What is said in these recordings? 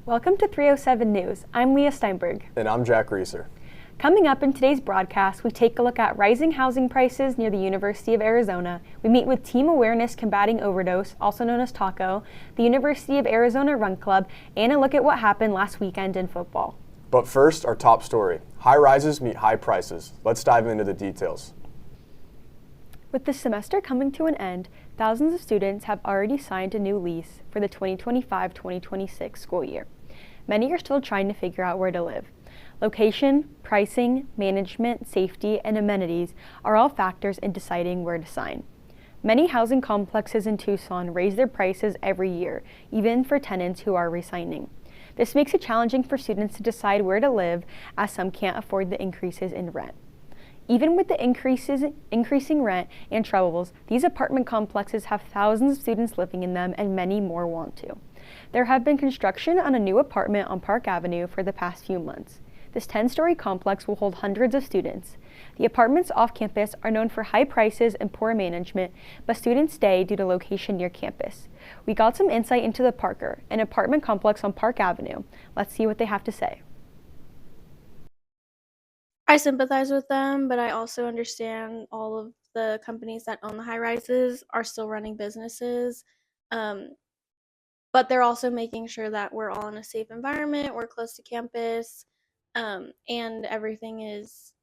Welcome to 307 News. I'm Leah Steinberg. And I'm Jack Reeser. Coming up in today's broadcast, we take a look at rising housing prices near the University of Arizona. We meet with Team Awareness Combating Overdose, also known as TACO, the University of Arizona Run Club, and a look at what happened last weekend in football. But first, our top story. High rises meet high prices. Let's dive into the details. With the semester coming to an end, thousands of students have already signed a new lease for the 2025-2026 school year. Many are still trying to figure out where to live. Location, pricing, management, safety, and amenities are all factors in deciding where to sign. Many housing complexes in Tucson raise their prices every year, even for tenants who are re-signing. This makes it challenging for students to decide where to live, as some can't afford the increases in rent. Even with the increasing rent and troubles, these apartment complexes have thousands of students living in them, and many more want to. There have been construction on a new apartment on Park Avenue for the past few months. This 10-story complex will hold hundreds of students. The apartments off campus are known for high prices and poor management, but students stay due to location near campus. We got some insight into the Parker, an apartment complex on Park Avenue. Let's see what they have to say. I sympathize with them, but I also understand all of the companies that own the high-rises are still running businesses. But they're also making sure that we're all in a safe environment, we're close to campus, and everything is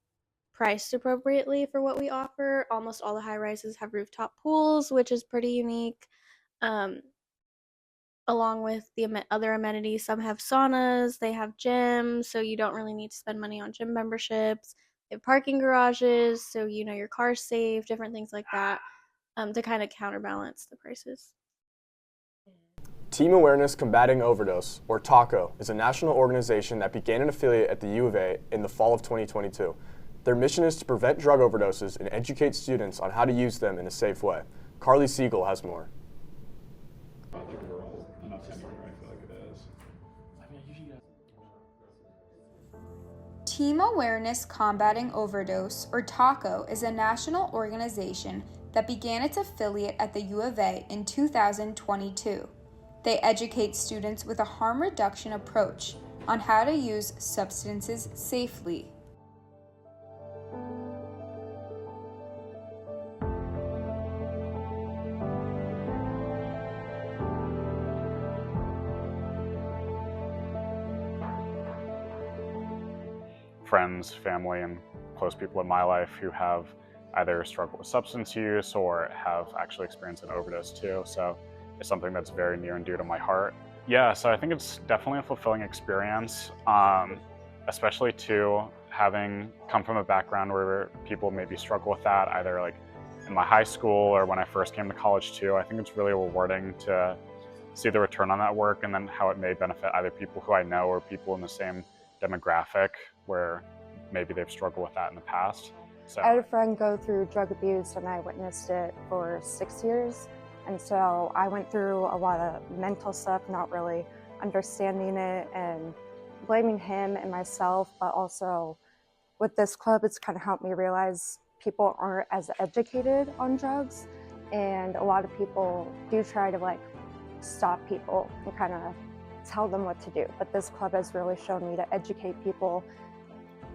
priced appropriately for what we offer. Almost all the high-rises have rooftop pools, which is pretty unique, along with the other amenities. Some have saunas, they have gyms, so you don't really need to spend money on gym memberships. They have parking garages, so you know your car's safe, different things like that, to kind of counterbalance the prices. Team Awareness Combating Overdose, or TACO, is a national organization that began an affiliate at the U of A in the fall of 2022. Their mission is to prevent drug overdoses and educate students on how to use them in a safe way. Carly Siegel has more. Team Awareness Combating Overdose, or TACO, is a national organization that began its affiliate at the U of A in 2022. They educate students with a harm reduction approach on how to use substances safely. Friends, family, and close people in my life who have either struggled with substance use or have actually experienced an overdose too. So it's something that's very near and dear to my heart. Yeah, so I think it's definitely a fulfilling experience, especially too having come from a background where people maybe struggle with that, either like in my high school or when I first came to college too. I think it's really rewarding to see the return on that work and then how it may benefit either people who I know or people in the same demographic where maybe they've struggled with that in the past. So I had a friend go through drug abuse and I witnessed it for 6 years. And so I went through a lot of mental stuff, not really understanding it and blaming him and myself, but also with this club, it's kind of helped me realize people aren't as educated on drugs. And a lot of people do try to stop people and kind of tell them what to do. But this club has really shown me to educate people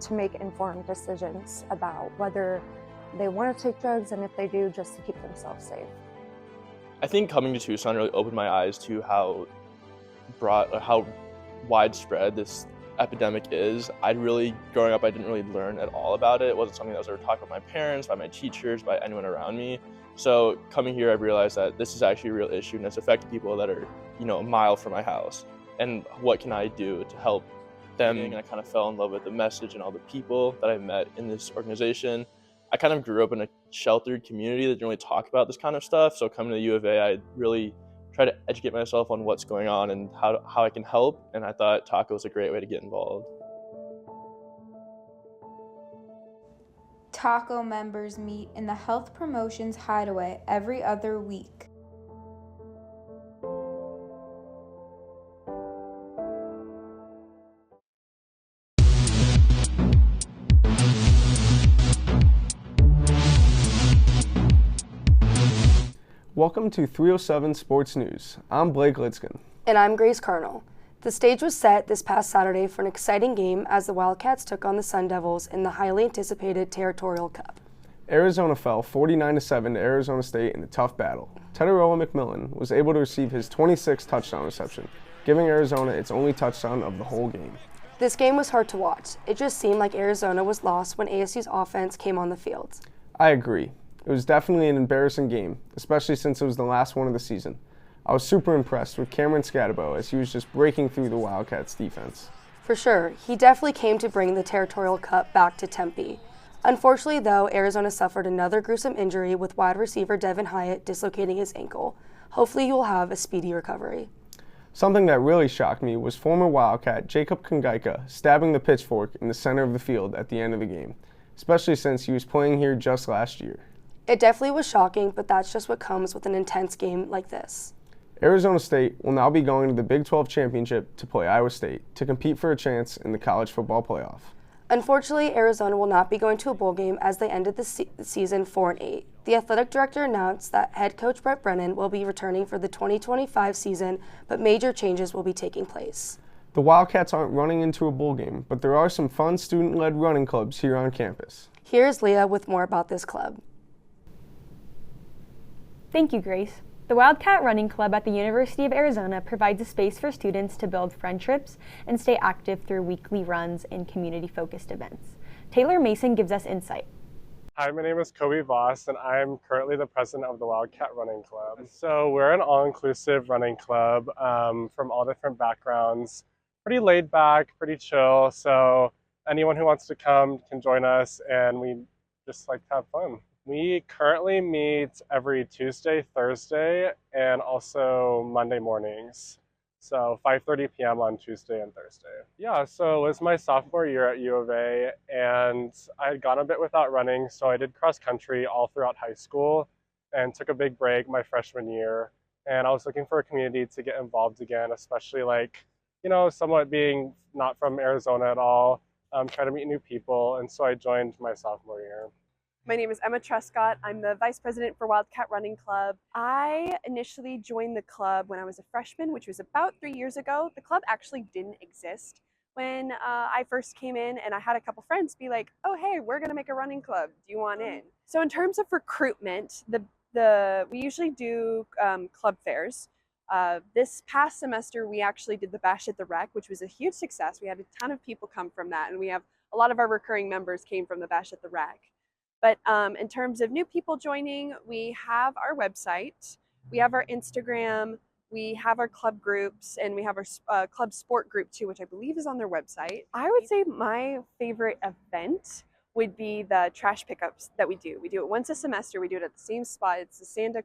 to make informed decisions about whether they want to take drugs and if they do, just to keep themselves safe. I think coming to Tucson really opened my eyes to how widespread this epidemic is. Growing up, I didn't really learn at all about it. It wasn't something that was ever taught by my parents, by my teachers, by anyone around me. So coming here, I realized that this is actually a real issue and it's affecting people that are, a mile from my house. And what can I do to help them? And I kind of fell in love with the message and all the people that I met in this organization. I kind of grew up in a sheltered community that didn't really talk about this kind of stuff. So coming to the U of A, I really try to educate myself on what's going on and how I can help. And I thought TACO was a great way to get involved. TACO members meet in the Health Promotions Hideaway every other week. Welcome to 307 Sports News. I'm Blake Litzkin. And I'm Grace Carnell. The stage was set this past Saturday for an exciting game as the Wildcats took on the Sun Devils in the highly anticipated Territorial Cup. Arizona fell 49-7 to Arizona State in a tough battle. Teteroa McMillan was able to receive his 26th touchdown reception, giving Arizona its only touchdown of the whole game. This game was hard to watch. It just seemed like Arizona was lost when ASU's offense came on the field. I agree. It was definitely an embarrassing game, especially since it was the last one of the season. I was super impressed with Cameron Scatabo as he was just breaking through the Wildcats' defense. For sure, he definitely came to bring the Territorial Cup back to Tempe. Unfortunately, though, Arizona suffered another gruesome injury with wide receiver Devin Hyatt dislocating his ankle. Hopefully he will have a speedy recovery. Something that really shocked me was former Wildcat Jacob Kangaika stabbing the pitchfork in the center of the field at the end of the game, especially since he was playing here just last year. It definitely was shocking, but that's just what comes with an intense game like this. Arizona State will now be going to the Big 12 Championship to play Iowa State to compete for a chance in the college football playoff. Unfortunately, Arizona will not be going to a bowl game as they ended the season 4-8. The athletic director announced that head coach Brett Brennan will be returning for the 2025 season, but major changes will be taking place. The Wildcats aren't running into a bowl game, but there are some fun student-led running clubs here on campus. Here's Leah with more about this club. Thank you, Grace. The Wildcat Running Club at the University of Arizona provides a space for students to build friendships and stay active through weekly runs and community-focused events. Taylor Mason gives us insight. Hi, my name is Kobe Voss, and I'm currently the president of the Wildcat Running Club. So we're an all-inclusive running club from all different backgrounds. Pretty laid back, pretty chill, so anyone who wants to come can join us, and we just like to have fun. We currently meet every Tuesday, Thursday, and also Monday mornings. So 5:30 p.m. on Tuesday and Thursday. Yeah, so it was my sophomore year at U of A, and I had gone a bit without running, so I did cross country all throughout high school and took a big break my freshman year. And I was looking for a community to get involved again, especially somewhat being not from Arizona at all, try to meet new people, and so I joined my sophomore year. My name is Emma Trescott. I'm the vice president for Wildcat Running Club. I initially joined the club when I was a freshman, which was about 3 years ago. The club actually didn't exist when I first came in, and I had a couple friends be like, oh, hey, we're gonna make a running club. Do you want in? So in terms of recruitment, we usually do club fairs. This past semester, we actually did the Bash at the Rec, which was a huge success. We had a ton of people come from that, and we have a lot of our recurring members came from the Bash at the Rec. But in terms of new people joining, we have our website, we have our Instagram, we have our club groups, and we have our club sport group too, which I believe is on their website. I would say my favorite event would be the trash pickups that we do. We do it once a semester. We do it at the same spot. It's the Santa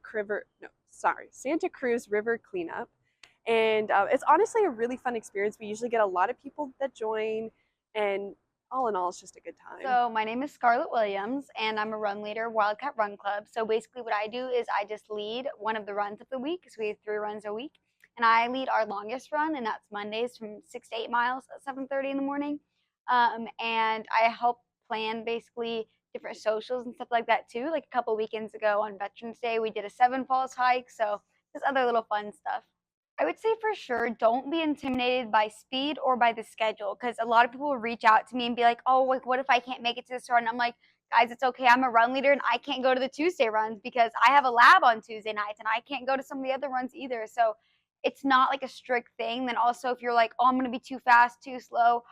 Cruz River Cleanup. And it's honestly a really fun experience. We usually get a lot of people that join, and all in all, it's just a good time. So my name is Scarlett Williams, and I'm a run leader, Wildcat Run Club. So basically what I do is I just lead one of the runs of the week, because we have 3 runs a week. And I lead our longest run, and that's Mondays from 6 to 8 miles at 7:30 in the morning. And I help plan basically different socials and stuff like that too. Like a couple weekends ago on Veterans Day, we did a 7 Falls hike. So just other little fun stuff. I would say for sure, don't be intimidated by speed or by the schedule, because a lot of people will reach out to me and be like, oh, like, what if I can't make it to this run? And I'm like, guys, it's okay. I'm a run leader and I can't go to the Tuesday runs because I have a lab on Tuesday nights and I can't go to some of the other runs either. So it's not like a strict thing. Then also if you're like, oh, I'm going to be too fast, too slow,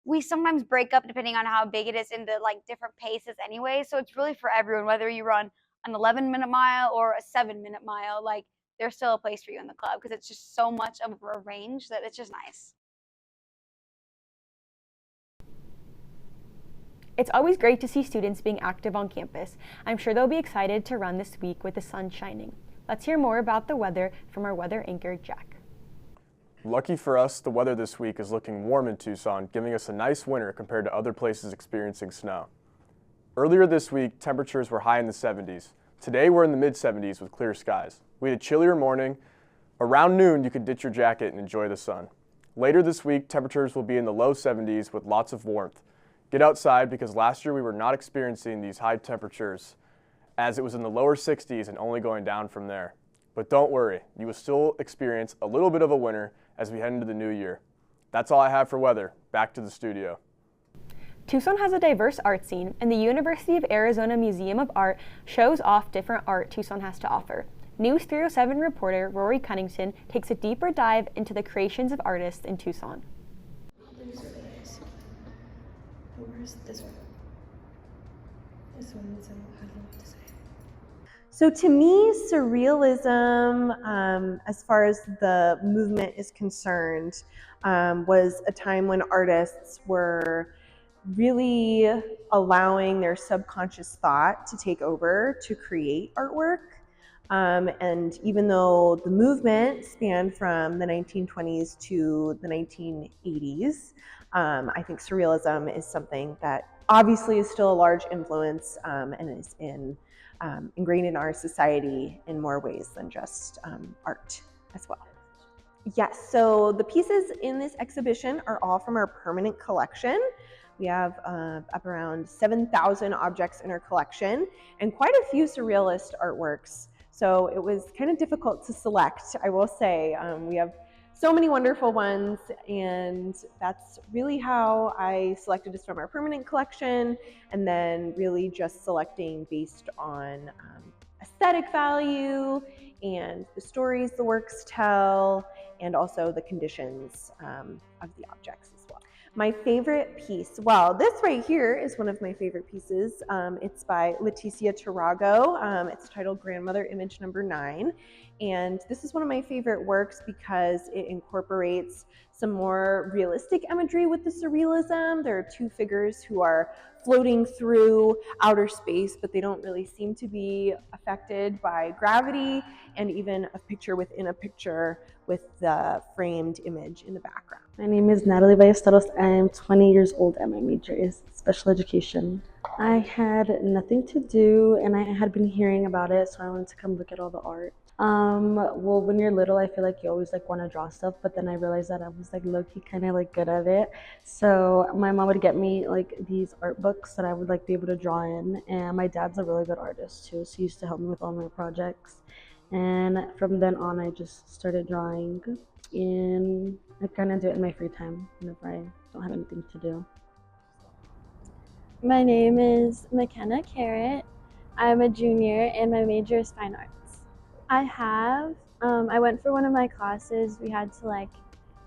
we sometimes break up depending on how big it is into like different paces anyway. So it's really for everyone, whether you run an 11-minute mile or a 7-minute mile, like, there's still a place for you in the club because it's just so much of a range that it's just nice. It's always great to see students being active on campus. I'm sure they'll be excited to run this week with the sun shining. Let's hear more about the weather from our weather anchor, Jack. Lucky for us, the weather this week is looking warm in Tucson, giving us a nice winter compared to other places experiencing snow. Earlier this week, temperatures were high in the 70s. Today, we're in the mid-70s with clear skies. We had a chillier morning. Around noon, you could ditch your jacket and enjoy the sun. Later this week, temperatures will be in the low 70s with lots of warmth. Get outside because last year we were not experiencing these high temperatures as it was in the lower 60s and only going down from there. But don't worry, you will still experience a little bit of a winter as we head into the new year. That's all I have for weather. Back to the studio. Tucson has a diverse art scene, and the University of Arizona Museum of Art shows off different art Tucson has to offer. News 307 reporter Rory Cunnington takes a deeper dive into the creations of artists in Tucson. Where's this one? This one is, I don't know what to say. So to me, surrealism, as far as the movement is concerned, was a time when artists were really allowing their subconscious thought to take over to create artwork. And even though the movement spanned from the 1920s to the 1980s, I think surrealism is something that obviously is still a large influence and is ingrained in our society in more ways than just art as well. Yes, so the pieces in this exhibition are all from our permanent collection. We have up around 7,000 objects in our collection and quite a few surrealist artworks. So it was kind of difficult to select, I will say. We have so many wonderful ones, and that's really how I selected this from our permanent collection, and then really just selecting based on aesthetic value and the stories the works tell, and also the conditions of the objects as well. My favorite piece, well, this right here is one of my favorite pieces. It's by Leticia Tarago. It's titled Grandmother Image Number 9. And this is one of my favorite works because it incorporates some more realistic imagery with the surrealism. There are two figures who are floating through outer space, but they don't really seem to be affected by gravity, and even a picture within a picture with the framed image in the background. My name is Natalie Ballesteros. I am 20 years old and my major is special education. I had nothing to do and I had been hearing about it, so I wanted to come look at all the art. Well, when you're little, I feel like you always want to draw stuff, but then I realized that I was low-key kind of good at it. So my mom would get me these art books that I would be able to draw in, and my dad's a really good artist too, so he used to help me with all my projects. And from then on, I just started drawing, and I kind of do it in my free time whenever I don't have anything to do. My name is McKenna Carrot. I'm a junior and my major is fine arts. I went for one of my classes. We had to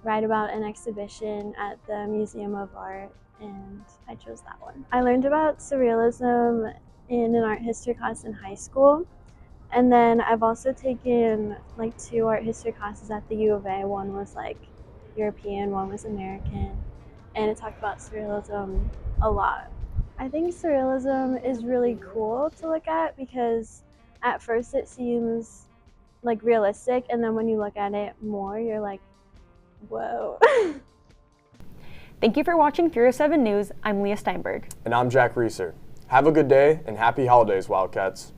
write about an exhibition at the Museum of Art, and I chose that one. I learned about surrealism in an art history class in high school, and then I've also taken 2 art history classes at the U of A. One was European, one was American, and it talked about surrealism a lot. I think surrealism is really cool to look at because at first it seems realistic, and then when you look at it more, you're like, whoa. Thank you for watching 307 News. I'm Leah Steinberg. And I'm Jack Reeser. Have a good day and happy holidays, Wildcats.